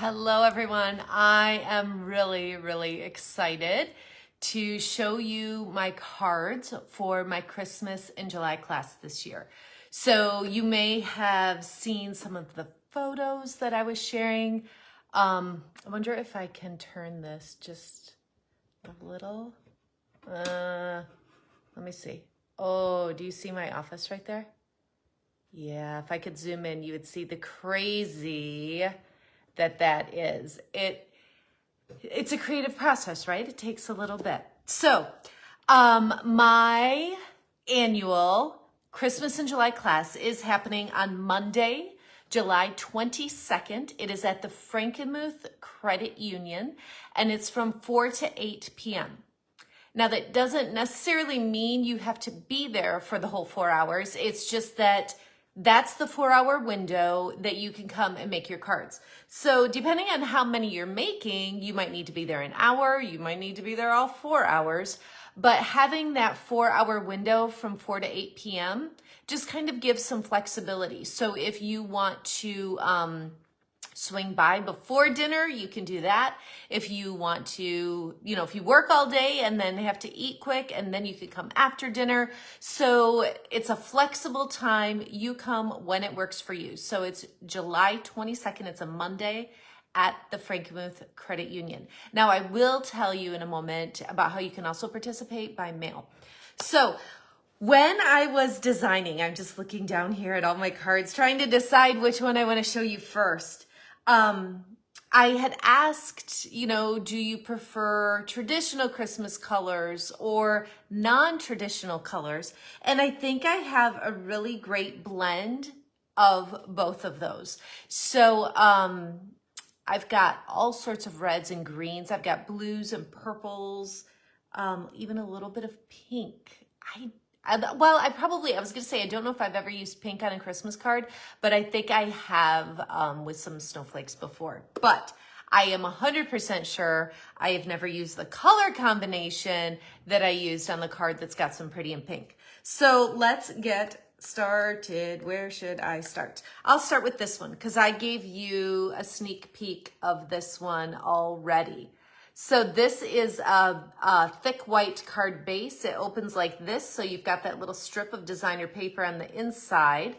Hello everyone. I am really excited to show you my cards for my Christmas in July class this year. So you may have seen some of the photos that I was sharing. I wonder if I can turn this just a little. Let me see. Oh, do you see my office right there? Yeah, if I could zoom in, you would see the crazy that is. It's a creative process, right? It takes a little bit. So, my annual Christmas in July class is happening on Monday, July 22nd. It is at the Frankenmuth Credit Union, and it's from 4 to 8 p.m. Now, that doesn't necessarily mean you have to be there for the whole 4 hours. It's just that that's the 4-hour window that you can come and make your cards. So depending on how many you're making, you might need to be there an hour, you might need to be there all 4 hours. But having that 4-hour window from 4 to 8 p.m. just kind of gives some flexibility. So if you want to swing by before dinner, you can do that. If you want to, if you work all day and then have to eat quick, and then you could come after dinner. So it's a flexible time. You come when it works for you. So it's July 22nd. It's a Monday at the Frankenmuth Credit Union. Now, I will tell you in a moment about how you can also participate by mail. So when I was designing, I'm just looking down here at all my cards, trying to decide which one I want to show you first. I had asked, do you prefer traditional Christmas colors or non-traditional colors? And I think I have a really great blend of both of those. So, I've got all sorts of reds and greens. I've got blues and purples, even a little bit of pink. I was going to say, I don't know if I've ever used pink on a Christmas card, but I think I have with some snowflakes before. But I am 100% sure I have never used the color combination that I used on the card that's got some pretty in pink. So let's get started. Where should I start? I'll start with this one because I gave you a sneak peek of this one already. So this is a thick white card base. It opens like this. So you've got that little strip of designer paper on the inside.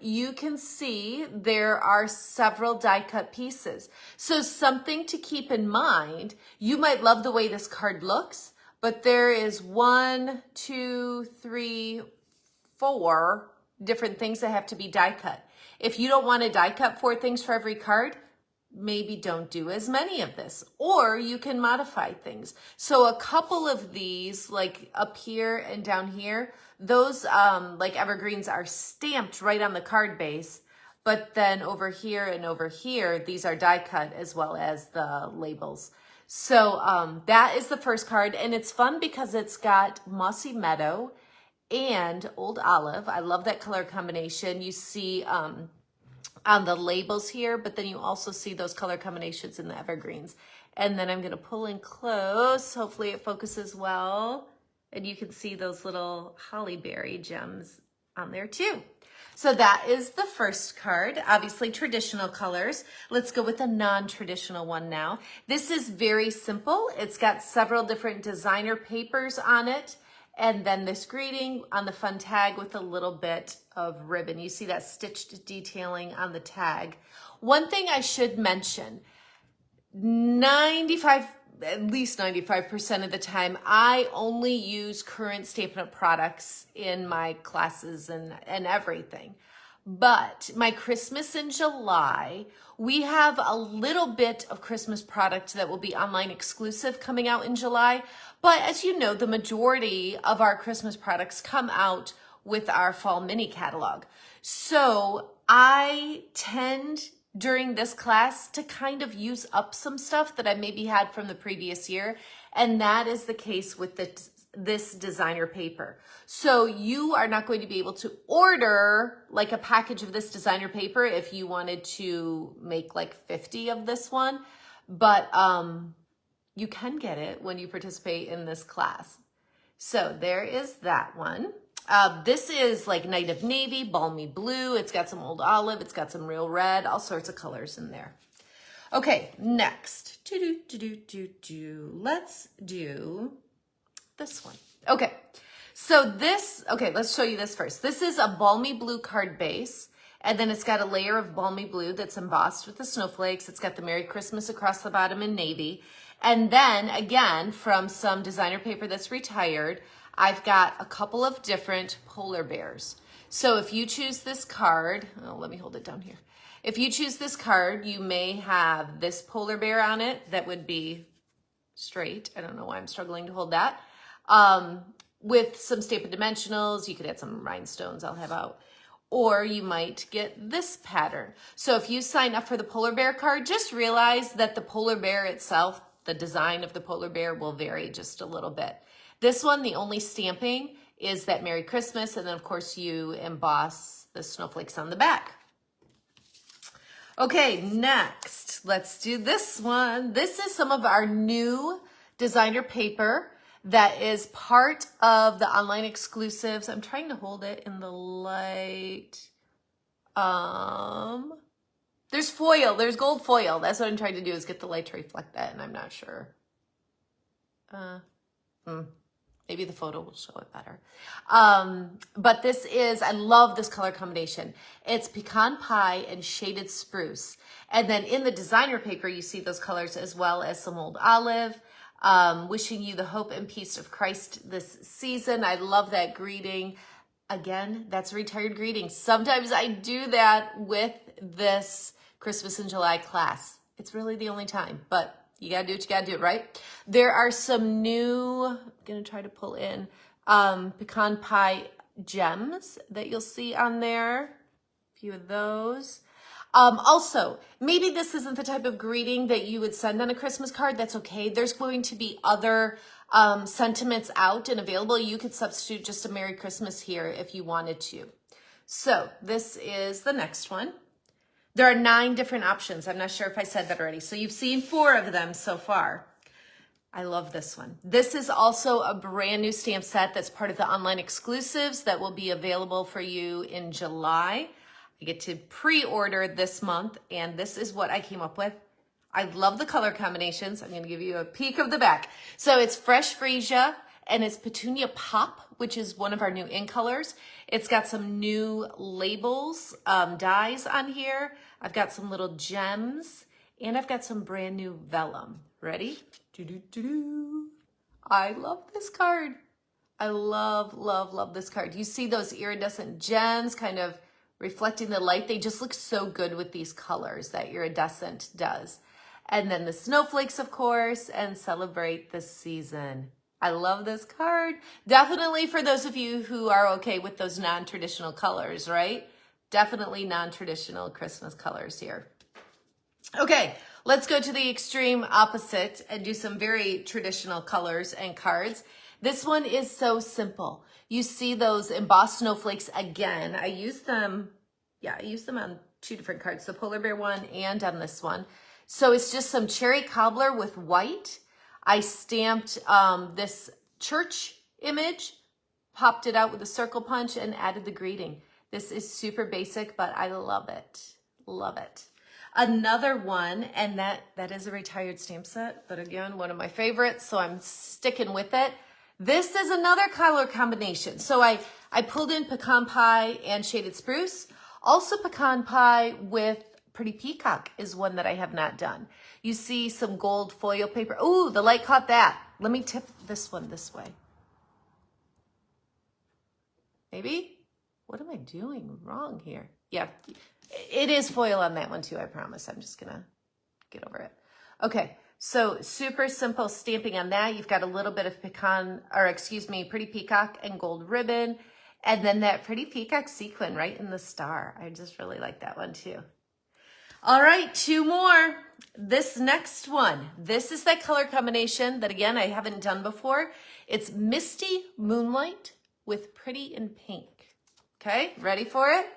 You can see there are several die cut pieces. So something to keep in mind, you might love the way this card looks, but there is 1, 2, 3, 4 different things that have to be die cut. If you don't want to die cut 4 things for every card, maybe don't do as many of this, or you can modify things. So a couple of these, like up here and down here, those like evergreens are stamped right on the card base, but then over here and over here, these are die cut as well as the labels. So that is the first card, and it's fun because it's got Mossy Meadow and Old Olive. I love that color combination. You see on the labels here, but then you also see those color combinations in the evergreens. And then I'm going to pull in close. Hopefully it focuses well. And you can see those little holly berry gems on there too. So that is the first card, obviously traditional colors. Let's go with a non-traditional one now. This is very simple. It's got several different designer papers on it. And then this greeting on the fun tag with a little bit of ribbon. You see that stitched detailing on the tag. One thing I should mention, at least 95% of the time, I only use current Stampin' Up! Products in my classes and everything. But my Christmas in July, we have a little bit of Christmas product that will be online exclusive coming out in July. But as you know, the majority of our Christmas products come out with our fall mini catalog. So I tend during this class to kind of use up some stuff that I maybe had from the previous year. And that is the case with this designer paper. So you are not going to be able to order like a package of this designer paper if you wanted to make like 50 of this one, but you can get it when you participate in this class. So there is that one. This is like Night of Navy, Balmy Blue. It's got some Old Olive. It's got some real red, all sorts of colors in there. Okay, next. Let's do this one. Okay, so this, okay, let's show you this first. This is a balmy blue card base, and then it's got a layer of balmy blue that's embossed with the snowflakes. It's got the Merry Christmas across the bottom in navy. And then, again, from some designer paper that's retired, I've got a couple of different polar bears. So if you choose this card, oh, let me hold it down here. If you choose this card, you may have this polar bear on it that would be straight. I don't know why I'm struggling to hold that. With some stamped dimensionals, you could add some rhinestones I'll have out. Or you might get this pattern. So if you sign up for the polar bear card, just realize that the polar bear itself, the design of the polar bear will vary just a little bit. This one, the only stamping is that Merry Christmas, and then of course you emboss the snowflakes on the back. Okay, next, let's do this one. This is some of our new designer paper that is part of the online exclusives. I'm trying to hold it in the light. There's foil, there's gold foil. That's what I'm trying to do, is get the light to reflect that, and I'm not sure. Maybe the photo will show it better. But this is, I love this color combination. It's pecan pie and shaded spruce. And then in the designer paper, you see those colors as well as some old olive. Wishing you the hope and peace of Christ this season. I love that greeting. Again, that's a retired greeting. Sometimes I do that with this Christmas in July class. It's really the only time, but you gotta do what you gotta do, right? There are some new, I'm gonna try to pull in, pecan pie gems that you'll see on there. A few of those. Also, maybe this isn't the type of greeting that you would send on a Christmas card. That's okay. There's going to be other sentiments out and available. You could substitute just a Merry Christmas here if you wanted to. So this is the next one. There are 9 different options. I'm not sure if I said that already. So you've seen 4 of them so far. I love this one. This is also a brand new stamp set that's part of the online exclusives that will be available for you in July. I get to pre-order this month, and this is what I came up with. I love the color combinations. I'm going to give you a peek of the back. So it's Fresh Freesia, and it's Petunia Pop, which is one of our new in colors. It's got some new labels, dies on here. I've got some little gems, and I've got some brand new vellum. Ready? I love this card. I love, love, love this card. You see those iridescent gems kind of reflecting the light. They just look so good with these colors that iridescent does. And then the snowflakes, of course, and celebrate the season. I love this card. Definitely for those of you who are okay with those non-traditional colors, right? Definitely non-traditional Christmas colors here. Okay, let's go to the extreme opposite and do some very traditional colors and cards. This one is so simple. You see those embossed snowflakes again. I used them on 2 different cards, the polar bear one and on this one. So it's just some cherry cobbler with white. I stamped this church image, popped it out with a circle punch, and added the greeting. This is super basic, but I love it. Love it. Another one, and that is a retired stamp set, but again, one of my favorites, so I'm sticking with it. This is another color combination. So I pulled in pecan pie and shaded spruce. Also pecan pie with pretty peacock is one that I have not done. You see some gold foil paper. Ooh, the light caught that. Let me tip this one this way. Maybe? What am I doing wrong here? Yeah, it is foil on that one too, I promise. I'm just gonna get over it. Okay, so super simple stamping on that. You've got a little bit of pretty peacock and gold ribbon. And then that pretty peacock sequin right in the star. I just really like that one too. All right, 2 more. This next one, this is that color combination that again, I haven't done before. It's Misty Moonlight with Pretty in Pink. Okay, ready for it?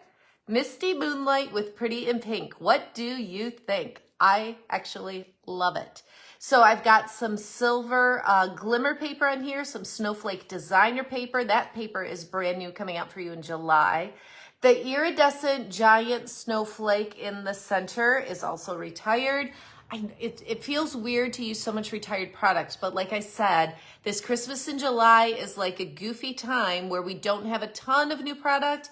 Misty Moonlight with Pretty in Pink. What do you think? I actually love it. So I've got some silver glimmer paper on here, some snowflake designer paper. That paper is brand new, coming out for you in July. The iridescent giant snowflake in the center is also retired. it feels weird to use so much retired products, but like I said, this Christmas in July is like a goofy time where we don't have a ton of new product,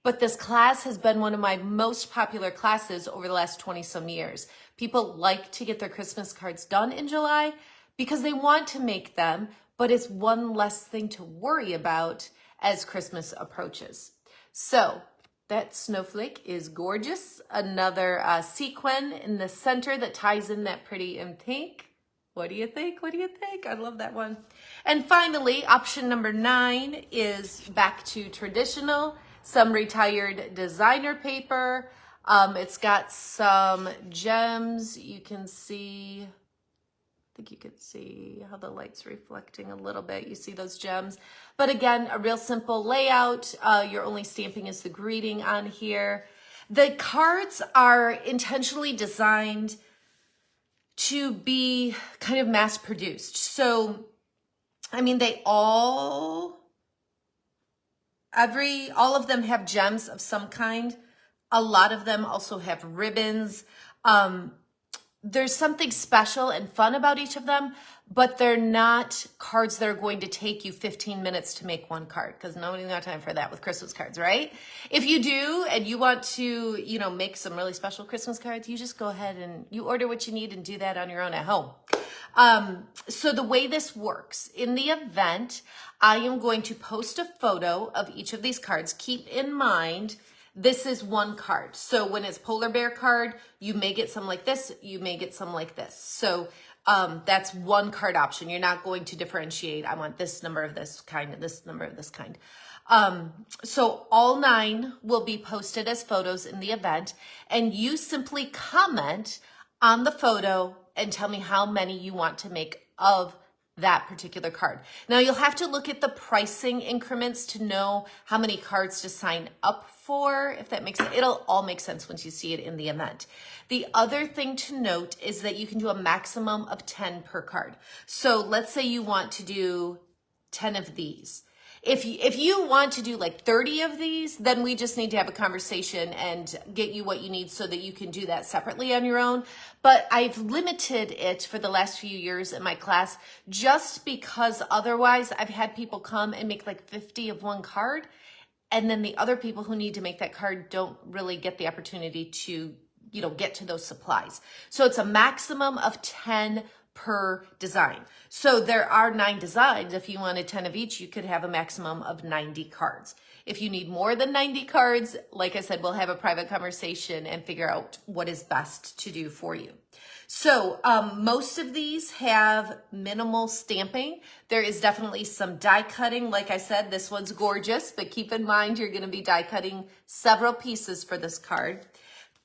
but this class has been one of my most popular classes over the last 20 some years. People like to get their Christmas cards done in July because they want to make them, but it's one less thing to worry about as Christmas approaches. So that snowflake is gorgeous. Another sequin in the center that ties in that pretty in pink. What do you think? What do you think? I love that one. And finally, option number 9 is back to traditional, some retired designer paper. It's got some gems. You can see, I think you could see how the light's reflecting a little bit. You see those gems. But again, a real simple layout. Your only stamping is the greeting on here. The cards are intentionally designed to be kind of mass produced. So, I mean, all of them have gems of some kind. A lot of them also have ribbons. There's something special and fun about each of them, but they're not cards that are going to take you 15 minutes to make one card, because nobody's got time for that with Christmas cards, right? If you do and you want to, make some really special Christmas cards, you just go ahead and you order what you need and do that on your own at home. So the way this works, in the event, I am going to post a photo of each of these cards. Keep in mind, this is one card. So when it's polar bear card, you may get some like this, you may get some like this. So that's one card option. You're not going to differentiate. I want this number of this kind and this number of this kind. So all 9 will be posted as photos in the event, and you simply comment on the photo and tell me how many you want to make of that particular card. Now you'll have to look at the pricing increments to know how many cards to sign up for, if that makes sense. It'll all make sense once you see it in the event. The other thing to note is that you can do a maximum of 10 per card. So let's say you want to do 10 of these. If you want to do like 30 of these, then we just need to have a conversation and get you what you need so that you can do that separately on your own. But I've limited it for the last few years in my class just because otherwise I've had people come and make like 50 of one card, and then the other people who need to make that card don't really get the opportunity to, get to those supplies. So it's a maximum of 10 per design. So there are 9 designs. If you wanted 10 of each, you could have a maximum of 90 cards. If you need more than 90 cards, like I said, we'll have a private conversation and figure out what is best to do for you. So most of these have minimal stamping. There is definitely some die cutting. Like I said, this one's gorgeous, but keep in mind you're going to be die cutting several pieces for this card.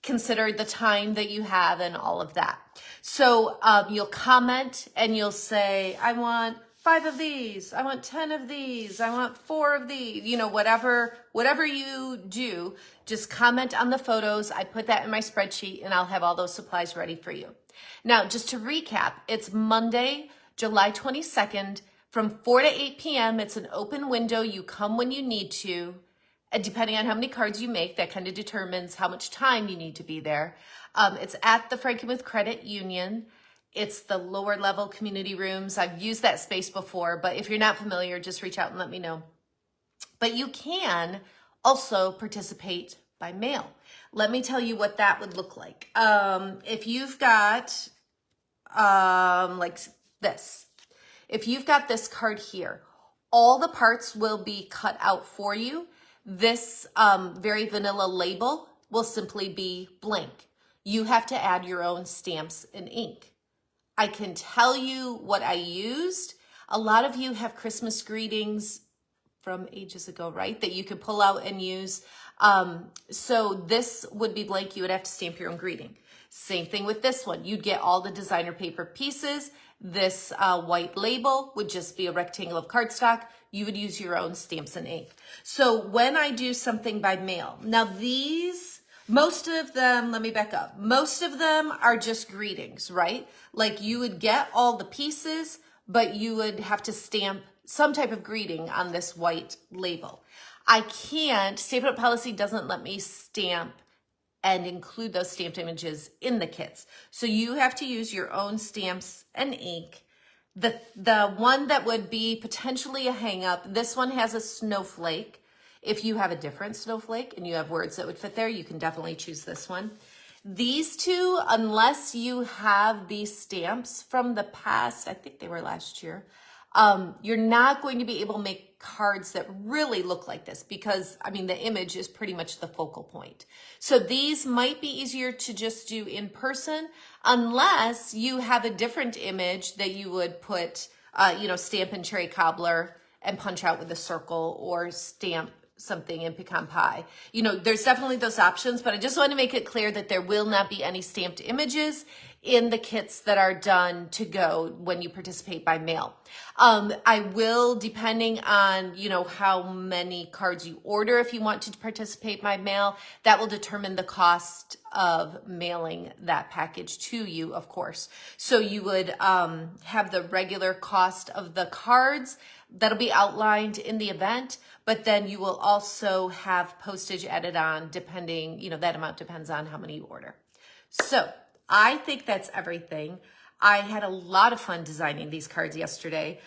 Consider the time that you have and all of that. So you'll comment and you'll say, I want 5 of these, I want 10 of these, I want 4 of these, whatever you do, just comment on the photos. I put that in my spreadsheet and I'll have all those supplies ready for you. Now, just to recap, it's Monday, July 22nd from 4 to 8 p.m. It's an open window. You come when you need to. And depending on how many cards you make, that kind of determines how much time you need to be there. It's at the Frankenmuth Credit Union. It's the lower level community rooms. I've used that space before, but if you're not familiar, just reach out and let me know. But you can also participate by mail. Let me tell you what that would look like. If you've got like this, if you've got this card here, all the parts will be cut out for you. This very vanilla label will simply be blank. You have to add your own stamps and ink. I can tell you what I used. A lot of you have Christmas greetings from ages ago, right? That you could pull out and use. So this would be blank. You would have to stamp your own greeting. Same thing with this one. You'd get all the designer paper pieces. This white label would just be a rectangle of cardstock. You would use your own stamps and ink. So when I do something by mail, now these, most of them, let me back up. Most of them are just greetings, right? Like you would get all the pieces, but you would have to stamp some type of greeting on this white label. I can't, Stamp Out Policy doesn't let me stamp and include those stamped images in the kits. So you have to use your own stamps and ink. The one that would be potentially a hang up, this one has a snowflake. If you have a different snowflake and you have words that would fit there, you can definitely choose this one. These two, unless you have these stamps from the past, I think they were last year, you're not going to be able to make cards that really look like this because, I mean, the image is pretty much the focal point. So these might be easier to just do in person unless you have a different image that you would put, stamp in cherry cobbler and punch out with a circle, or stamp something in pecan pie. There's definitely those options, but I just want to make it clear that there will not be any stamped images in the kits that are done to go when you participate by mail. I will, depending on, how many cards you order, if you want to participate by mail, that will determine the cost of mailing that package to you, of course. So you would have the regular cost of the cards that'll be outlined in the event, but then you will also have postage added on, depending, that amount depends on how many you order. So I think that's everything. I had a lot of fun designing these cards yesterday.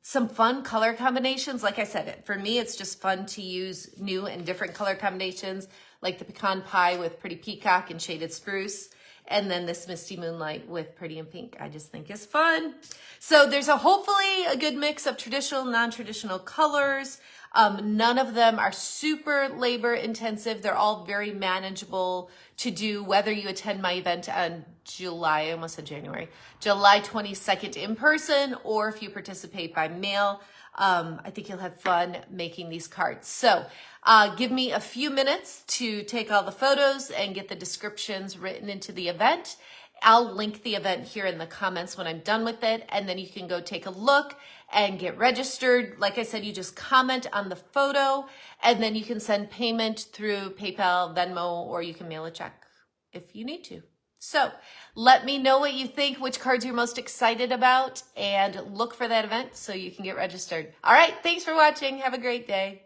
Some fun color combinations. Like I said, for me, it's just fun to use new and different color combinations, like the pecan pie with pretty peacock and shaded spruce. And then this misty moonlight with pretty and pink, I just think is fun. So there's hopefully a good mix of traditional, non-traditional colors. None of them are super labor intensive. They're all very manageable to do, whether you attend my event on July 22nd in person, or if you participate by mail. I think you'll have fun making these cards. So give me a few minutes to take all the photos and get the descriptions written into the event. I'll link the event here in the comments when I'm done with it, and then you can go take a look and get registered. Like I said, you just comment on the photo, and then you can send payment through PayPal, Venmo, or you can mail a check if you need to. So let me know what you think, which cards you're most excited about, and look for that event so you can get registered. All right, thanks for watching. Have a great day.